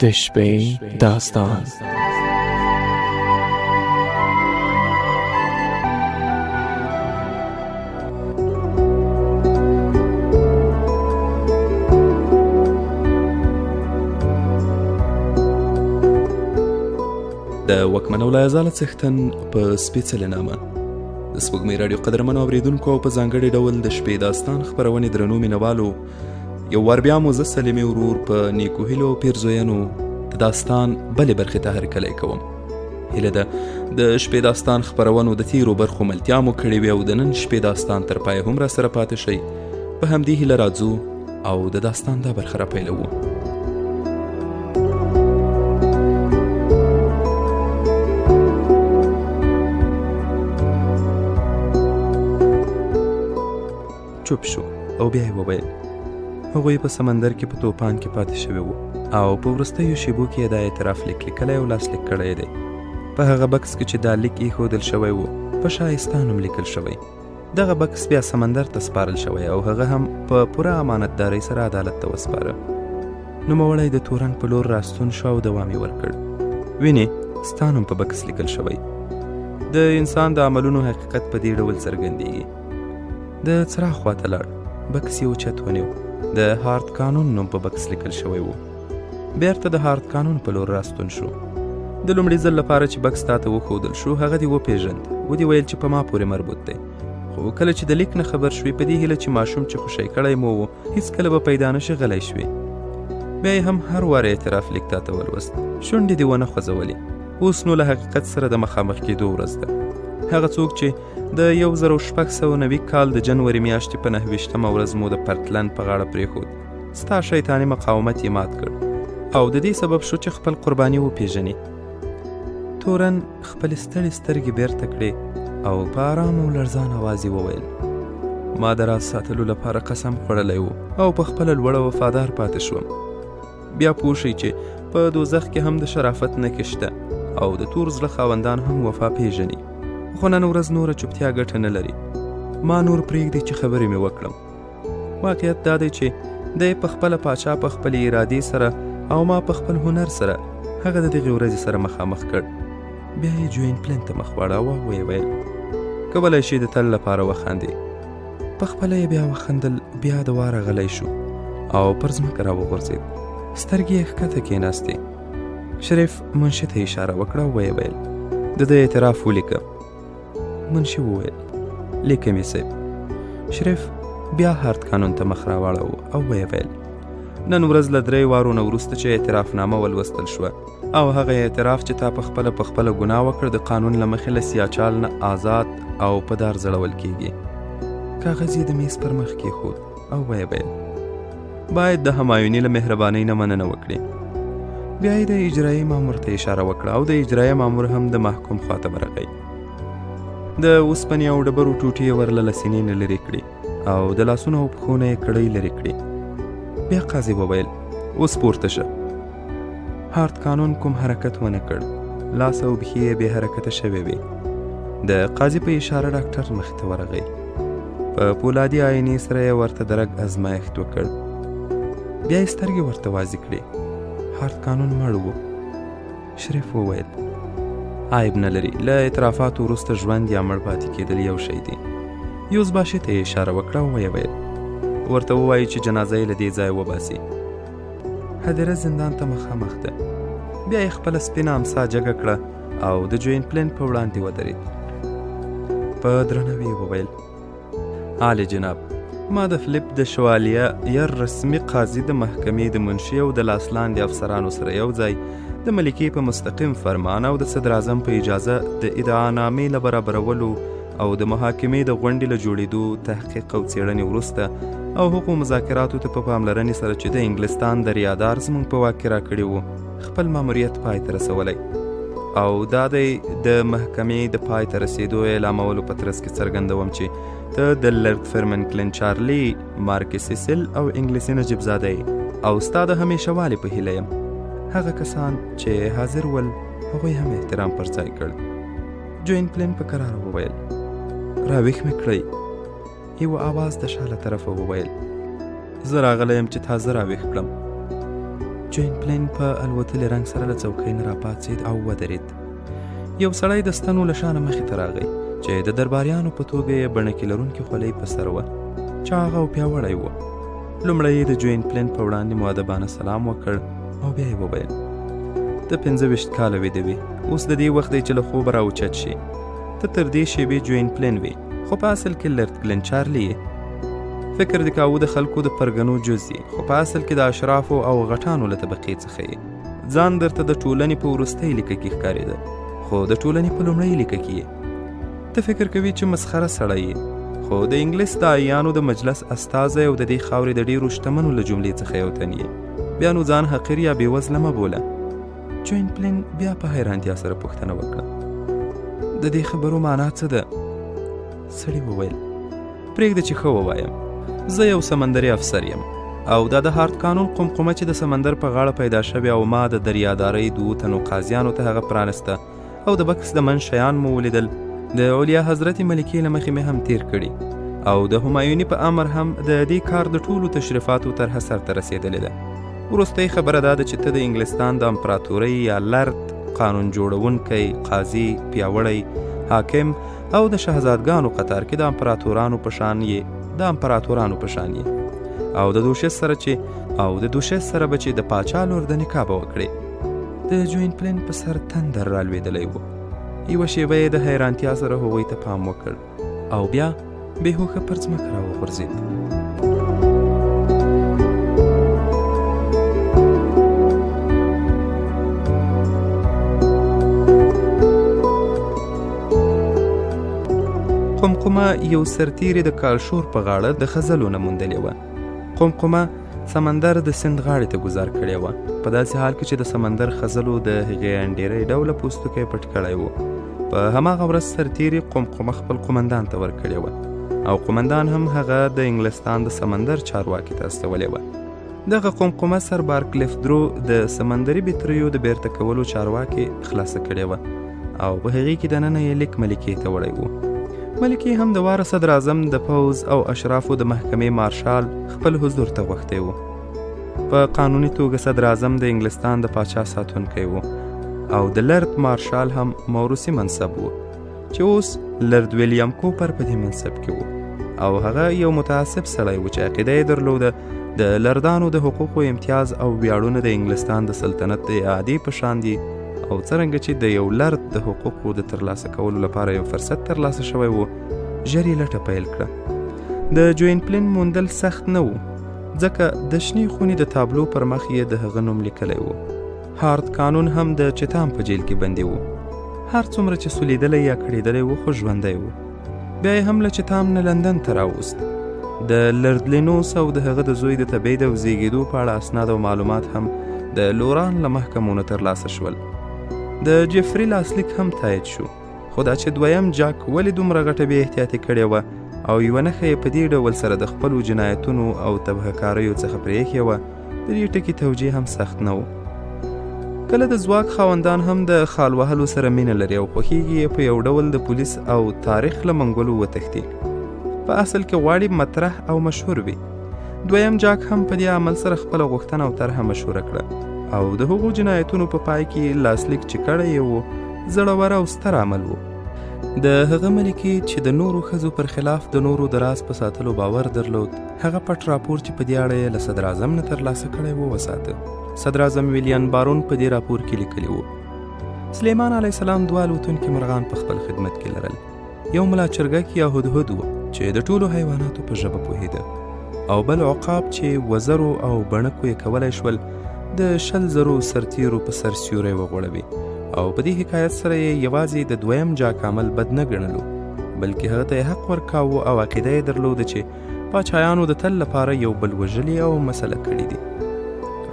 د شپې داستان. د وکمن الله ازاله څښتن په سپېڅلې نامه د سپوږمۍ راډیو قدرمنو اورېدونکو او په ځانګړي ډول د شپې داستان خپرونې درنو مینوالو، یو وار بیا مو زه سلیمې ورور په نیکو هیلو او پیرزوینو د داستان بلې برخې ته هرکلی کوم. هیله ده د شپې داستان خپرونو د تیرو برخو ملتیا مو کړې وي او د نن شپې داستان تر پایه هم راسره پاتې شئ. په همدې هیله راځو او د داستان دا برخه راپیلوو. چوپ شو او بیا یې وویل هغوی په سمندر کې په توپان کې پاتې شوي وو او په وروستیو شیبو کې یې دا اعتراف لیک لیکلی او لاسلیک کړی دی. په هغه بکس کې چې دا لیک ایښودل شوی وو په شایسته نوم لیکل شوی. دغه بکس بیا سمندر ته سپارل شوی او هغه هم په پوره امانتدارۍ سره عدالت ته وسپاره. نوموړی د تورن په لور راستون شو او دوام یې ورکړ. وینې ستا نوم په بکس لیکل شوی. د انسان د عملونو حقیقت په دې ډول څرګندېږي. د څراغ خواته لاړ، بکس یې اوچت ونیو. د هارت قانون نوم په بکس لیکل شوی و. بیرته د هارت قانون په لور راستون شو. د لومړي ځل لپاره چې بکس تاته وښودل شو هغه دې وپېژند، ودې ویل چې په ما پورې مربوط دی. خو کله چې د لیک نه خبر شوې په دې هیله چې ماشوم چې خوشی کړی مو و هیڅکله به پیدا نشي غلی شوې. بیا یې هم هر وار اعتراف لیک تاته ولوست. شونډې دې ونه خوځولې. اوس نو له حقیقت سره د مخامخ کېدو ورځ ده. هغه څوک چې د 1690 کال د جنوري میاشتې په 29مه ورځ مو د پرتلن په غاړه پرېښود، ستا شیطاني مقاومت یې مات کړ او د دې سبب شو چې خپل قرباني وپېژني. تورن خپلې ستړې سترګې بیرته کړې او په آرام او لړزان اواز یې وویل ما د راز ساتلو لپاره قسم خوړلی و او په خپله لوړه وفادار پاتې شوم. بیا پوه شئ چې په دوزخ کې هم د شرافت نښې شته او د تور زړه خاوندان هم وفا پېژني. خو نن ورځ نوره چوپتیا ګټه نه لري. ما نور پرېږدئ چې خبرې مې وکړم. واقعیت دا دی چې دی په خپله پاچا په خپلې ارادې سره او ما په خپل هنر سره هغه د دغې ورځې سره مخامخ کړ. بیا یې جوین پلن ته مخ واړاوه او ویې ویل کولی شي د تل لپاره وخاندې. په خپله یې بیا وخندل. بیا د واره غلی شو او پر ځمکه راوغورځېد. سترګې یې ښکته کېناستې. شریف منشي ته اشاره وکړه او ویې ویل د ده اعتراف ولیکه. منشي وویل لیکم یې صاحب. شریف بیا هارت قانون ته مخ راواړاوه او ویې ویل نن ورځ له 3 وارو نه وروسته چې اعترافنامه ولوستل شوه او هغه اعتراف چې تا په خپله ګناه وکړ د قانون له مخې له سیاچال نه آزاد او په دار ځړول کېږي. کاغذ یې د میز پر مخ کېښود او ویې ویل باید د همایوني له مهربانۍ نه مننه وکړي. بیا یې د اجرایي مامور ته اشاره وکړه او د اجرایي مامور هم د محکوم خواته ورغی. د اوسپنې او ډبرو ټوټې یې ورله له سینې نه لرې کړې او د لاسونو او پښو نه یې کړۍ لرې کړې. بیا قاضي وویل اوس پورته شه. هارت قانون کوم حرکت ونه کړ. لاس او پښې یې بې حرکته شوې وې. د قاضي په اشاره ډاکټر مخې ته ورغی. په پولادي آینې سره یې ورته د رګ ازمایښت وکړ. بیا یې سترګې ورته وازې کړې. هارت قانون مړ و. شریف وویل عیب نه لري، له اعترافاتو وروسته ژوند یا مړ پاتې کېدل یو شی دی. یوزباشي ته یې اشاره وکړه او ویې ویل ورته ووایي چې جنازه یې له دې ځایه وباسي. هدیره زندان ته مخامخ ده. بیا یې خپله سپینه امسا جګه کړه او د جوین پلن په وړاندې ودرېد. په درناوي یې وویل عالی جناب، ما د فلیپ د شوالیه یا رسمي قاضي د محکمې د منشي او د لاسلاندې افسرانو سره یو ځای د ملکې په مستقیم فرمان او د صدر اعظم په اجازه د ادعانامې له برابرولو او د محاکمې د غونډې له جوړېدو تحقیق او څېړنې وروسته او هغو مذاکراتو ته په پاملرنې سره چې د انګلستان د ریادار زموږ په واک کې راکړي وو خپل ماموریت پای ته رسولی او دا دی د محکمې د پای ته رسېدو اعلامولو په ترڅ کې څرګندوم چې ته د لرد فرمن کلن چارلي، مارک سیسل او انګلیسي نجیب زاده او ستا د همیشه والي په هیله یم. هغه کسان چې حاضر ول هغوی هم احترام پر ځای کړ. جوین پلن په کراره وویل راویښ مې کړئ. یو آواز د شا له طرفه وویل زه راغلی یم چې تازه راویښ کړم. جوین پلین په الوتلي رنګ سره له څوکۍ نه راپاڅېد او ودرېد. یو سړی د ستنو له شانه مخې ته راغی چې د درباریانو په توګه یې بڼکې لرونکې خولۍ په سر وه، چاغ او پیاوړی و. لومړی یې د جوین پلین په وړاندې مؤدبانه سلام وکړ او بیا یې وویل: ته 25 کاله ویده وې، اوس د دې وخت دی چې له خوبه راوچت شي. ته تر دې شېبې جوین پلین وې، خو په اصل کې لرد ګلن چارلي یې. فکر دې کاوه د خلکو د پرګنو جز یې، خو په اصل کې د اشرافو او غټانو له طبقې څخه یې. ځان درته د ټولنې په وروستۍ لیکه کې ښکارېده، خو د ټولنې په لومړۍ لیکه کې یې. ته فکر کوي چې مسخره سړی یې، خو د انګلیس د آیانو د مجلس استازی او د دې خاورې د ډېرو شتمنو له جملې څخه یو تن یې. بیا نو ځان حقیر یا بېوزله مه بوله. جوین پلین بیا په حیرانتیا سره پوښتنه وکړه: د دې خبرو معنا څه ده؟ سړي وویل: پرېږده چې ښه ووایم. زه یو سمندري افسر یم او دا د هارت قانون قمقمه چې د سمندر په غاړه پیدا شوې او ما د دریادارۍ 2 تنو قاضیانو ته هغه پرانسته او د بکس د من شیان مو ولیدل، د اولیا حضرت ملکې له مخې مې هم تیر کړي او د همایوني په امر هم د دې کار د ټولو تشریفاتو طرحه سرته رسېدلې ده. وروستۍ خبره دا ده چې ته د انګلستان د امپراتورۍ یا لرد قانون جوړونکی، قاضي، پیاوړی، حاکم او د شهزادګانو قطار کې د امپراتورانو په شان یې او د دوشس سره به چې د پاچا لور د نکاح به وکړې. د جوین پلین په سر تندر رالوېدلی و. یوه شېبه یې د حیرانتیا سره هغوی ته پام وکړ او بیا بېهوښه پر ځمکه راوغورځېد. قمقمه یو سرتیري د کالشور په غاړه د خزلو نه موندلې وه. قمقمه سمندر د سند غاړې ته گذار کړې وه، په داسې حال کې چې د سمندر خزلو د هغې انډیرۍ ډوله پوستکی پټ کړی و. په هماغه ورځ سرتیري قمقمه خپل قمندان ته ورکړې وه او قمندان هم هغه د انګلستان د سمندر چارواکي ته استولې وه. دغه قمقمه سر بارکلیف درو د سمندري بطریو د بیرته کولو چارواکي خلاصه کړې وه او په هغې کې دننه یې لیک ملکې ته وړی و. ملکې هم د واره صدر اعظم د پوز او اشرافو د محکمې مارشال خپل حضور ته غوښتی و. په قانوني توګه صدر اعظم د انګلستان د پاچا ساتونکی و او د لرد مارشال هم موروثي منصب و چې اوس لرد ویلیام کوپر په دې منصب کې و او هغه یو متعصب سړی و چې عقیده یې درلوده د لردانو د حقوقو امتیاز او ویاړونه د انګلستان د سلطنت د اعادې په شان دي او څرنګه چې د یو لرد د حقوقو د ترلاسه کولو لپاره یو فرصت ترلاسه شوی و، ژر یې لټه پیل کړه. د جوین پلین موندل سخت نه و، ځکه د شنې خونې د تابلو پر مخ یې د هغه نوم لیکلی و. هارت قانون هم د چتام په جیل کې بندي و. هر څومره چې سولیدلی یا کړېدلی و خو ژوندی و. بیا یې هم له چتام نه لندن ته راوست. د لرد لینوس او د هغه د زوی د تبعید او زیږېدو په اړه اسناد او معلومات هم د لوران له محکمو نه ترلاسه شول. د جفري لاسلیک هم تایید شو، خو دا چې دویم جاک ولې دومره غټه بې احتیاطي کړې وه او یوه نښه یې په دې ډول سره د خپلو جنایتونو او تبهکاریو څخه پرېښې وه، د دې ټکي توجیه هم سخت نه و. کله د ځواک خاوندان هم د خال وهلو سره مینه لري او خوښیږي یې په یو ډول د پولیس او تاریخ له منګولو وتښتي، په اصل کې غواړي مطرح او مشهور وي. دویم جاک هم په دې عمل سره خپله غوښتنه او طرحه مشهوره کړه او د هغو جنایتونو په پای کې لاسلیک چې کړی یې و زړور او ستر عمل و. د هغه ملکې چې د نورو ښځو پر خلاف د نورو د راز په ساتلو باور درلود، هغه پټ راپور چې په دې اړه یې له صدر اعظم نه ترلاسه کړی و وساته. صدر اعظم ویلیان بارون په دې راپور کې لیکلی و: سلیمان علیه السلام 2 الوتونکي مرغان په خپل خدمت کې لرل. یو ملا چرګک یا هدهد و چې د ټولو حیواناتو په ژبه پوهېده او بل عقاب چې وزرو او بڼکو یې کولی شول د 100,000 سرتیرو په سر سیوری وغوړوي او په دې حکایت سره یې یوازې د دویم جاک عمل بد نه ګڼلو، بلکې هغه ته یې حق ورکاوه او عقیده یې درلوده چې پاچایانو د تل لپاره یو بل وژلي او مسله کړي دي.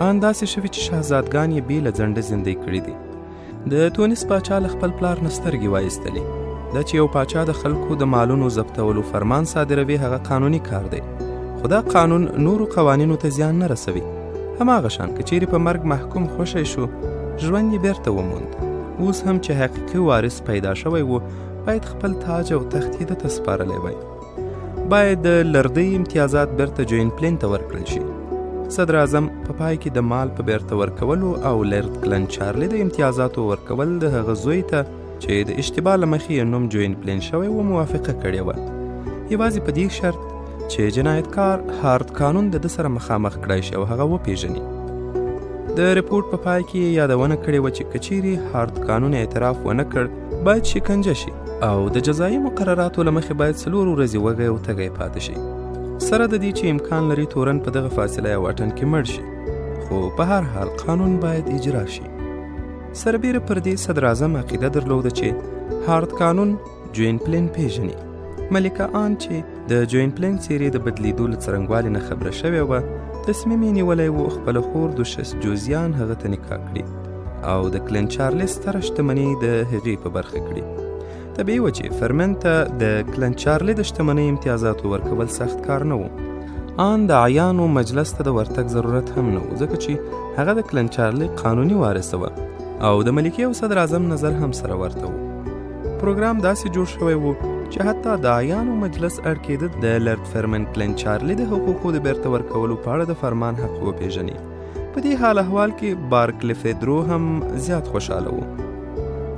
ان داسې شوي چې شهزادګان یې بې له ځنډه زندۍ کړي دي. د تونس پاچا له خپل پلار نه سترګې وایستلې. دا چې یو پاچا د خلکو د مالونو ضبطولو فرمان صادروي هغه قانوني کار دی، خو دا قانون نورو قوانینو ته زیان نه رسوي. هماغه شان که چیرې په مرګ محکوم خوشی شو، ژوند یې بیرته وموند. اوس هم چې حقیقي وارث پیدا شوی و، باید خپل تاج او تخت یې ده ته سپارلی وای. باید د لردۍ امتیازات بیرته جوین پلین ته ورکړل شي. صدر اعظم په پای کې د مال په بیرته ورکولو او لرد کلنچارلي د امتیازاتو ورکول د هغه زوی ته چې د اشتباه له مخې یې نوم جوین پلین شوی و موافقه کړې وه، یوازې په دې شرط چې جنایتکار هارد قانون د ده سره مخامخ کړی شي او هغه وپیژني. د ریپورټ په پای کې یادونه کړې وه چې که چیرې هارد قانون اعتراف ونه کړ باید شکنجه شي او د جزایي مقرراتو له مخې باید 4 ورځې وږی او تږی پاتې شي، سره د دې چې امکان لري تورن په دغه فاصله یا واټن کې مړ شي، خو په هر حال قانون باید اجرا شي. سربیره پر دې صدر اعظم عقیده درلوده چې هارد قانون جوین پلین پیژني. ملکه آن چې د جوین پلین څیرې د بدلیدو له څرنګوالي نه خبره شوې وه، تصمیم یې نیولی و خپله خور دوشس جوزیان هغه ته نکاح کړي او د کلنچارلي ستره شتمني د هغې په برخه کړي. طبیعي وه چې فرمن ته د کلنچارلي د شتمنۍ امتیازاتو ورکول سخت کار نه و. آن د عیانو مجلس ته د ورتګ ضرورت هم نه و، ځکه چې هغه د کلنچارلي قانوني وارثه وه او د ملکې او صدر اعظم نظر هم سره ورته و. پروګرام داسې جوړ شوی و چې حتی د عیانو مجلس اړ کېده د لرد فرمن کلنچارلي د حقوقو د بیرته ورکولو په اړه د فرمان حق وپیژني. په دې حال احوال کې بارکلفیدرو هم زیات خوشحاله و،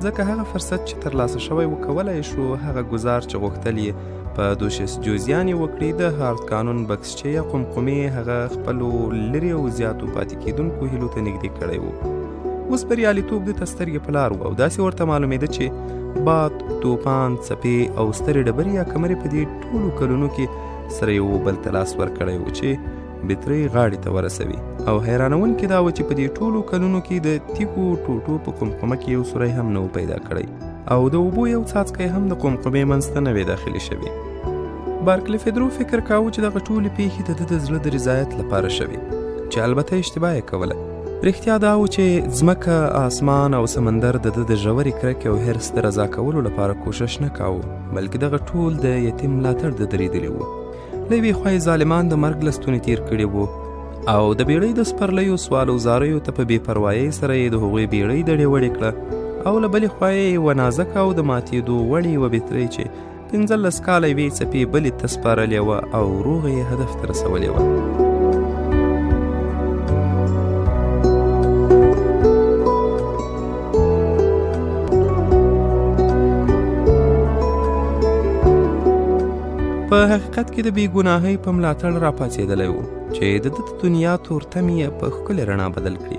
ځکه هغه فرصت چې ترلاسه شوی و کولی شو هغه ګزار چې غوښتل یې په دوشس جوزیانې وکړي د هارد قانون بکسچې یا قمقمې هغه خپلو لرې او زیاتو پاتې کېدونکو هیلو ته نږدې کړی و. اوس بریالیتوب د ته سترګې په لار و او داسې ورته معلومېده چې باد، توپان، څپې او سترې ډبرې یا کمرې په دې ټولو کلونو کې سره یو بل ته لاس ورکړی و چې بترۍ غاړې ته ورسوي، او حیرانونکې دا و چې په دې ټولو کلونو کې د تیکو ټوټو په قمقمه کې یو سوری هم نه و پیدا کړی او د اوبو یو څاڅکی هم د قمقمې منځ ته نه وې داخلي شوي. بارکلفیدرو فکر کاوه چې دغه ټولې پیښې د ده د زړه د رضایت لپاره شوي، چې البته اشتباه یې کوله. رښتیا دا و چې ځمکه، آسمان او سمندر د ده د ژورې کرکې او حرص د رضا کولو لپاره کوشش نه کاوه، بلکې دغه ټول د یتیم ملاتړ د درېدلي وو. له یوې خوا یې ظالمان د مرګ له ستونې تیر کړي وو او د بیړۍ د سپرلیو سوال او زاریو ته په بې پروایۍ سره یې د هغوی بیړۍ دړې وړې کړه، او له بلې خوا یې یوه نازکه او د ماتېدو وړې یوه بترۍ چې 15 کاله یوې څپې بلې ته سپارلې وه او روغه یې هدف ته رسولې وه. په حقیقت کې د بې ګناهۍ په ملاتړ راپاڅېدلی و چې د ده د دنیا تورتمې یې په ښکلې رڼا بدل کړي،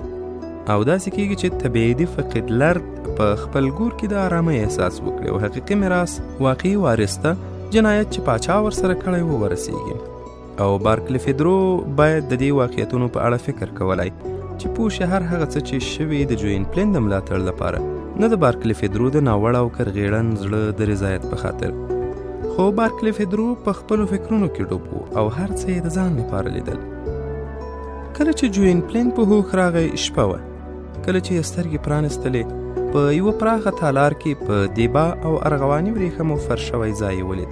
او داسې کېږي چې تبعیدي فقید لرد په خپل ګور کې د آرامۍ احساس وکړي او حقیقي میراث واقعي وارث ته جنایت چې پاچا ورسره کړی و ورسیږي. او بارکلفیدرو باید د دې واقعیتونو په اړه فکر کولی چې پوه شي هر هغه څه چې شوي د جوین پلین د ملاتړ لپاره، نه د بارکلفیدرو د ناوړه او کرغېړن زړه د رضایت په خاطر. خو بارکلفیدرو په خپلو فکرونو کې ډوب و او هر څه یې د ځان لپاره لیدل. کله چې جوین پلین په هوښ راغی شپه وه، کله چې یې سترګې پرانستلې په یوه پراخه تالار کې په دیبا او ارغواني وریښمو فرش شوی ځای یې ولید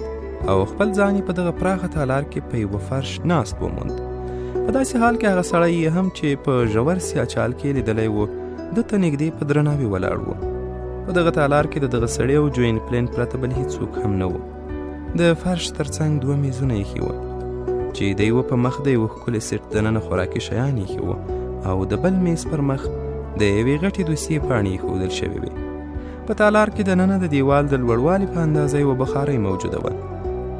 او خپل ځان یې په دغه پراخه تالار کې په یوه فرش ناست وموند. په داسې حال کې هغه سړی یې هم چې په ژور سیاچال کې لیدلی و ده ته نږدې په درناوي ولاړ و. په دغه تالار کې د دغه سړي او جوین پلین پرته بل هیڅوک هم نه و. د فرش ترڅنګ 2 میزونه ایښي وه چې د یوه په مخ د یوه ښکلي سیټ دننه خوراکي شیان ایښي وه او د بل میز پر مخ د یوې غټې دوسیې پاڼې ایښودل شوې وې. په تالار کې دننه د دیوال د لوړوالي په اندازه یوه بخارۍ موجوده وه.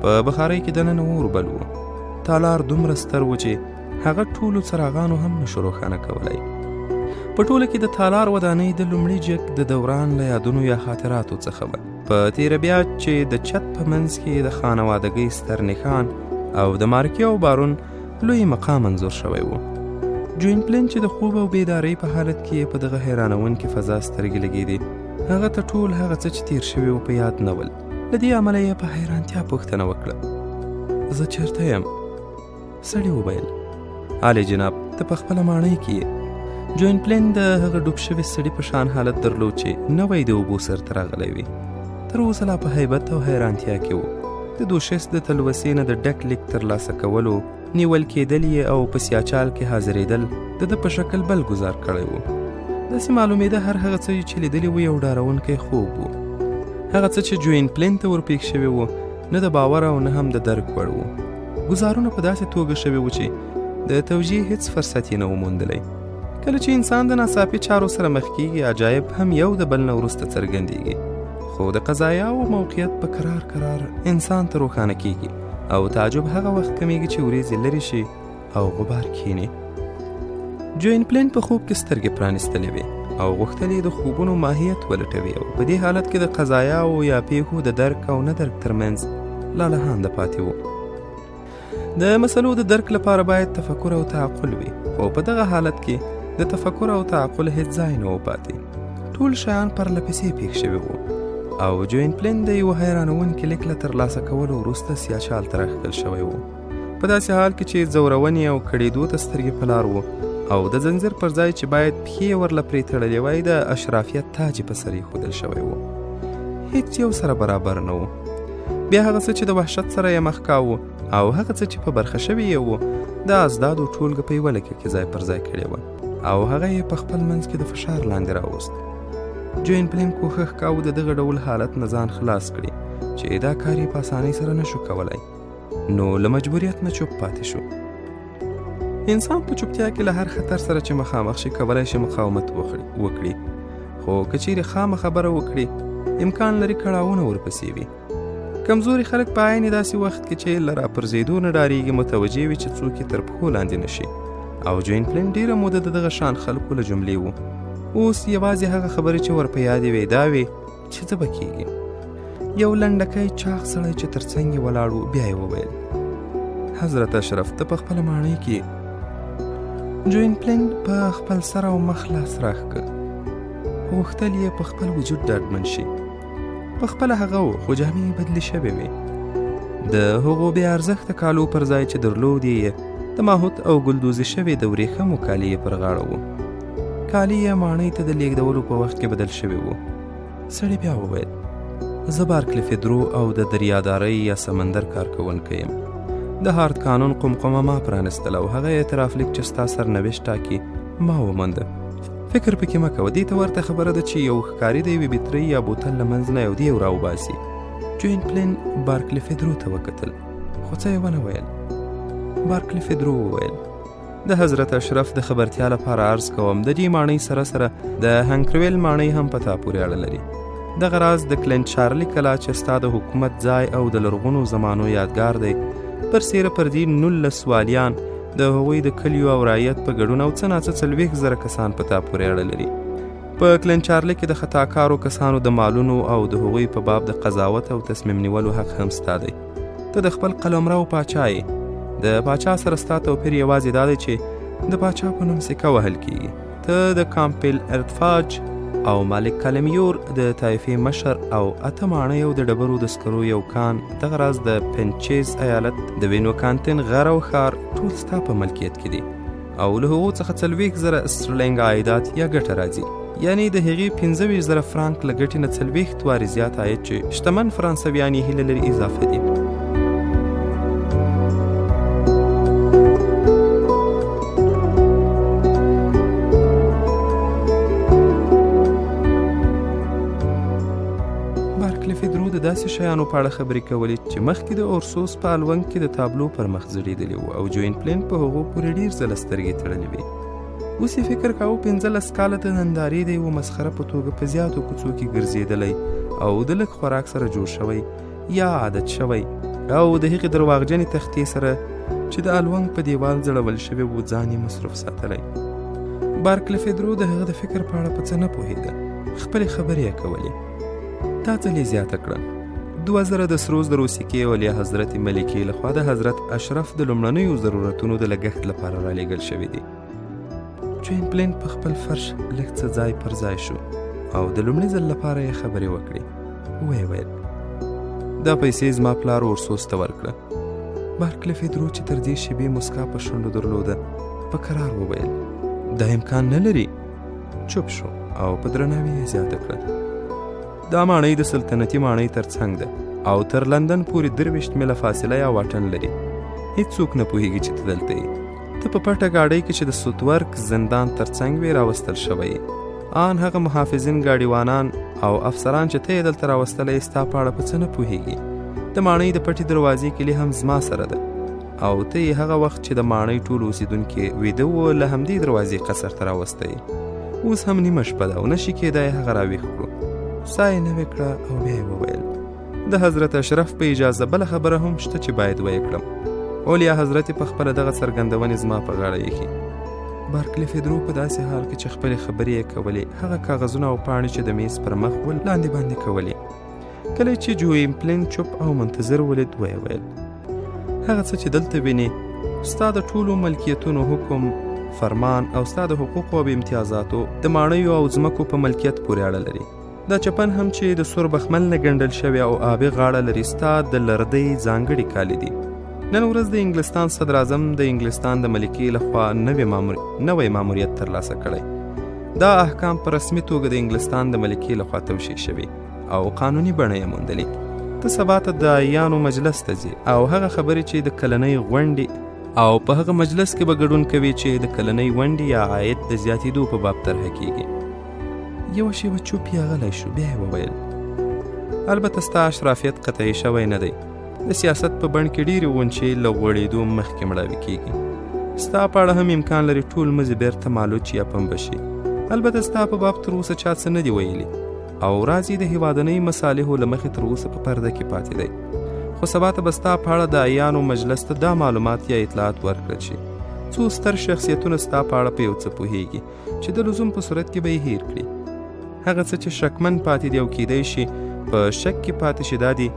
په بخارۍ کې دننه اور بل و. تالار دومره ستر و چې هغه ټولو څراغانو هم نشو روښانه کولی. په ټوله کې د تالار ودانۍ د لومړي جګ د دوران له یادونو یا خاطراتو څخه وه. په تیره بیا چې د چت په منځ کې د خانوادګۍ ستر نښان او د مارکې او بارون لوی مقام منظور شوی و. جوین پلین چې د خوب او بیدارۍ په حالت کې په دغه حیرانونکې فضا سترګې لګېدې، هغه ته ټول هغه څه چې تیر شوي و په یاد نه ول. له دې امله یې په حیرانتیا پوښتنه وکړه، زه چېرته یم؟ سړي وویل، عالی جناب، ته په خپله ماڼۍ کې یې. جوین پلین د هغه ډوب شوي سړي په شان حالت درلود چې نوی د اوبو سر ته راغلی وي. تر اوسه لا په هیبت او حیرانتیا کې و. د دوشس د تلوسې نه د ډک لیک ترلاسه کولو، نیول کېدل یې او په سیاچال کې حاضرېدل د ده په شکل بل ګزار کړی و. داسې معلومېده هر هغه څه چې لیدلي و یو ډارونکی خوب و. هغه څه چې جوین پلین ته ورپېښ شوي و نه د باور او نه هم د درک وړ و. ګزارونه په داسې توګه شوي و چې د توجیه هیڅ فرصت یې نه و موندلی. کله چې انسان د ناڅاپي چارو سره مخ کیږي، عجایب هم یو د بل نه وروسته څرګندیږي، خو د قضایا او موقعیت په کرار انسان ته روښانه کیږي او تعجب هغه وخت کمیږي چې وریځې لرې شي او غبار کینی. جوین پلین په خوب کې سترګې پرانیستلې وې او غوښتل یې د خوبونو ماهیت ولټوي او په دې حالت کې د قضایا او یا پیښو د درک او نه درک ترمنځ لالهانده پاتې و. د مسلو د درک لپاره باید تفکر او تعقل وي، خو په دغه حالت کې د تفکر او تعقل هیڅ ځای نه و پاتې. ټول شیان پرله پسې پیښ شوي وو او جوین پلین د یوه حیرانونکي لیک له ترلاسه کولو وروسته سیاچال ته راښکل شوی و، په داسې حال کې چې ځورونې او کړېدو ته سترګې په لار وو او د زنځیر پر ځای چې باید پښې ورله پرې تړلې وای د اشرافیت تاج یې په سر ایښودل شوی و. هیڅ یو سره برابر نه و. بیا هغه څه چې د وحشت سره یې مخ کاوه او هغه څه چې په برخه شوي یې وو د ازدادو ټولګه په یوه لیکه کې ځای پر ځای کړې وه او هغه یې په خپل منځ کې د فشار لاندې راوست. جوین پلین کوښښ کاوه د دغه ډول حالت نه ځان خلاص کړي چې دا کار یې په اسانۍ سره نشو کولی، نو له مجبوریت نه چوپ پاتې شو. انسان په چوپتیا کې له هر خطر سره چې مخامخ شي کولی شي مقاومت وکړي، خو که چیرې خامه خبره وکړي امکان لري کړاوونه ورپسې وي. کمزوري خلک په عین داسې وخت کې چې له راپرځېدو نه ډارېږي متوجه وي چې څوک یې تر پښو لاندې نشي، او جوین پلین ډیره موده د دغه شان خلکو له جملې وو. اوس یوازې هغه خبرې چې ورپه یادې وې دا وې چې څه به کېږي. یو لنډکی چاغ سړی چې تر څنګ یې ولاړ و بیا یې وویل، حضرت اشرف ته په خپله ماڼۍ کې. جوین پلین په خپل سر او مخ لاس راښکه، غوښتل یې په خپل وجود ډاډمن شي. په خپله هغه و خو جامې یې بدلې شوې وې، د هغو بې ارزښته کالو پر ځای چې درلود یې د ماهوت او ګلدوزي شوې د ورېښمو کالي یې پر غاړه وو. کالي یې ماڼۍ ته د لیږدولو په وخت کې بدل شوي وو. سړي بیا وویل، زه بارکلیفیدرو او د دریادارۍ یا سمندر کارکوونکی یم. د هارد قانون قمقمه ما پرانستل او هغه اعتراف لیک چې ستا سرنوشت ټاکي ما ومونده. فکر پکې مه کوه، دې ته ورته خبره ده چې یو ښکاري د یوې بطرۍ یا بوتل له منځ نه یو دیو راوباسي. جوین پلین بارکلیفیدرو ته وکتل، خو څه یې ونه ویل. بارکلیفیدرو وویل، د حضرت اشرف د خبرتیا لپاره عرض کوم د دې ماڼۍ سره سره د هنکرویل ماڼۍ هم په تا پورې اړه لري. دغه راز د کلینټ چارلي کلا چې ستا د حکومت ځای او د لرغونو زمانو یادګار دی، پر سیره پر دې 19 والیان د هغوی د کلیو او رعیت په ګډون او څه ناڅه 40,000 کسان په تا پورې اړه لري. په کلینټ چارلي کې د خطاکارو کسانو د مالونو او د هغوی په باب د قضاوت او تصمیم نیولو حق هم ستا دی. ته د خپل قلمرو پاچا یې. د پاچا سره ستا توپیر یوازې دا دی چې د پاچا په نوم سکه وهل کیږي. ته د کامپل ارتفاج او مالک کلمیور د طایفې مشر او 8 ماڼۍ او د ډبرو د سکرو یو کان، دغه راز د پنچیز ایالت د وینوکانتن غر او ښار ټول ستا په ملکیت کې دي او له هغو څخه 40,000 استرلینګ عایدات یا ګټه راځي، یعنی د هغې 15,000 فرانک له ګټې نه 40 وارې زیات عاید چې شتمن فرانسویان یې هیله لري اضافه دي. بارکلیفیدرو د داسې شیانو په اړه خبرې کولې چې مخکې د اورسوس په الونګ کې د تابلو پر مخ ځړېدلي وو او جوین پلین په هغو پورې ډېر ځله سترګې تړلې وې. اوس یې فکر کاوه 15 کاله د نندارې د یوه مسخره په توګه په زیاتو کوڅو کې ګرځېدلی او د لږ خوراک سره جوړ شوی یا عادت شوی او د هغې درواغجنې تختې سره چې د الونګ په دیوال ځړول شوی و ځان یې مصروف ساتلی. بارکلیفیدرو د هغه د فکر په اړه په څه نه پوهېده، خپلې خبرې یې کولې. دا ځل یې زیاته کړه، 2000 د سرو زرو سکې اولیا حضرت ملکې لخوا د حضرت اشرف د لومړنیو ضرورتونو د لګښت لپاره رالیږل شوي دي. جوین پلین په خپل فرش لږ څه ځای پر ځای شو او د لومړي ځل لپاره یې خبرې وکړې. ویې ویل، دا پیسې زما پلار اورسوس ته ورکړه. بارکلیفیدرو چې تر دې شیبې مسکا په شونډو درلوده په کرار وویل، دا امکان نه لري. چوپ شو او په درناوي یې زیاته کړه، دا ماڼۍ د سلطنتي ماڼۍ تر څنګ ده او تر لندن پورې 23 میله فاصله یا واټن لري. هیڅوک نه پوهیږي چې ته دلته یې. ته په پټه ګاډۍ کې چې د سوتورک زندان تر څنګ وې راوستل شوی یې. آن هغه محافظین ګاډیوانان او افسران چې ته یې دلته راوستلی یې ستا په اړه په څه نه پوهیږي. د ماڼۍ د پټې دروازې کلي هم زما سره ده او ته یې هغه وخت چې د ماڼۍ ټول اوسېدونکي ویده وو له همدې دروازې قصر ته راوستی. اوس هم نیمه شپه ده او نشي کېدای هغه راویښ کړو. ساه یې نوې کړه او بیا یې وویل د حضرت اشرف په اجازه بله خبره هم شته چې باید ویې کړم. اولیا حضرت په خپله دغه څرګندونې زما په غاړه ایښي. بارکلي فیدرو په داسې حال کې چې خپلې خبرې یې کولې هغه کاغذونه او پاڼې چې د میز پر مخ ول لاندې باندې کولې. کله چې جوینپلین چوپ او منتظر ولید ویې ویل هغه څه چې دلته وینې ستا د ټولو ملکیتونو حکم فرمان او ستا د حقوقو او امتیازاتو د ماڼیو او ځمکو په ملکیت پورې اړه لري. دا چپن هم چې د سور بخمل نه ګنډل شوی او آبي غاړه لري ستا د لردۍ ځانګړي کالي دي. نن ورځ د انګلستان صدر اعظم د انګلستان د ملکې لخوا نوی ماموریت ترلاسه کړی. دا احکام په رسمي توګه د انګلستان د ملکې لخوا توشیح شوي او قانوني بڼه یې موندلې. ته سبا ته د عیانو مجلس ته ځې او هغه خبرې چې د کلنۍ غونډې او په هغه مجلس کې به ګډون کوي چې د کلنۍ غونډې یا عاید د زیاتېدو په باب طرحه کیږي. یوه شېبه چوپ یې غلی شو. بیا یې وویل البته ستا اشرافیت قطعي شوی نه دی. د سیاست په بڼ کې ډېرې غونچې له غوړېدو مخکې مړاوي کیږي. ستا په اړه هم امکان لري ټول مزې بیرته مالوچ یا پنبه شي. البته ستا په باب تر اوسه چا څه نه دي ویلي او راز یې د هیوادنۍ مصالحو له مخې تر اوسه په پرده کې پاتې دی. خو سبا ته به ستا په اړه د عیانو مجلس ته دا معلومات یا اطلاعات ورکړل شي. څو ستر شخصیتونه ستا په اړه په یو څه پوهیږي چې د لزوم په صورت کې به یې هیر کړي. هغه څه چې شکمن پاتې دی او کیدای شي په شک کې پاتې شي دا دي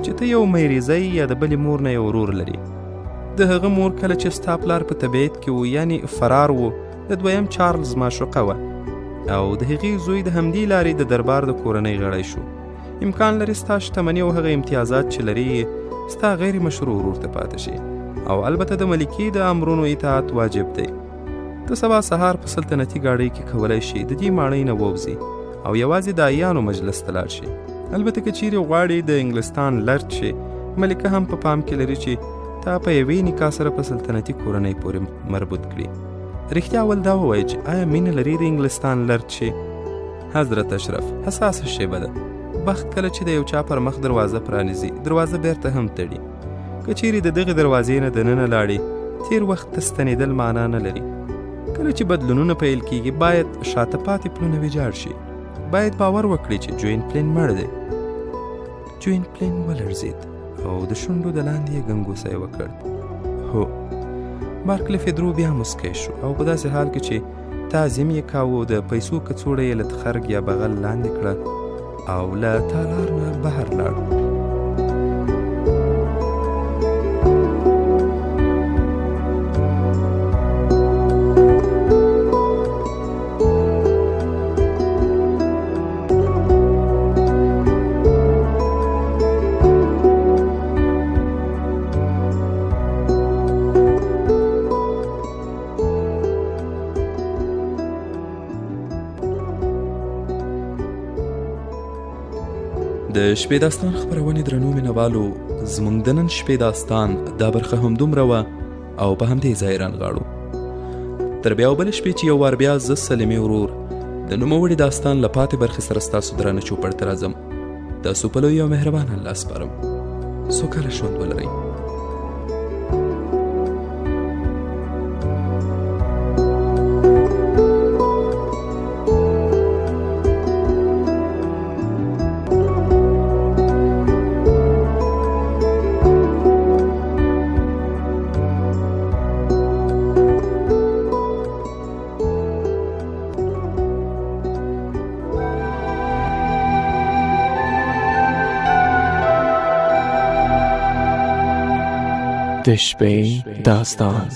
چې ته یو میریزی یا د بلې مور نه یو ورور لري. د هغه مور کله چې ستا پلار په تبعید کې و یعنی فرار و د دویم چارلز معشوقه وه او د هغې زوی د همدې لارې د دربار د کورنۍ غړی شو. امکان لري ستا شتمني او هغه امتیازات چې لري ستا غیر مشروع ورور ته پاتې شي او البته د ملکې د امرونو اطاعت واجب دی. ته سبا سهار په سلطنتي ګاډۍ کې کولی شي د دې ماڼۍ نه ووځي او یوازې د عیانو مجلس ته لاړ شي. البته که چیرې غواړې د انګلستان لرد شي ملکه هم په پام کې لري چې تا په یوې نکاح سره په سلطنتي کورنۍ پورې مربوط کړي. رښتیا ول دا ووایه چې آیا مینه لري د انګلستان لرد شي؟ حضرت اشرف حساسه شیبه ده. بخت کله چې د یو چا پر مخ دروازه پرانیزي دروازه بیرته هم تړي. که چیرې د دغې دروازې نه دننه لاړې تیر وخت ته ستنېدل معنا نه لري. کله چې بدلونونه پیل کیږي باید شاته پاتې پلونه ویجاړ شي. باید باور وکړي چې جوینپلین مړ دی. جوینپلین ولړزېد او د شونډو د لاندې یې ګنګوسه وکړ. هو. بارکلي فیدرو بیا مسکی شو او په داسې حال کې چې تعظیم یې کاوه د پیسو کڅوړه یې له خرګ یا بغل لاندې کړه او له تالار نه بهر لاړ. د شپې داستان خپرونې درنو مینوالو زموږ د نن شپې داستان دا برخه همدومره وه او په همدې ځای رانغاړو. تر بیا او بلې شپې چې یو وار بیا زه سلیمې ورور د نوموړي داستان له پاتې برخې سره ستاسو درانه چوپړ ته راځم. تاسو په لوی او مهربان الله سپارم. سوکاله ژوند ولرئ. د شپې داستان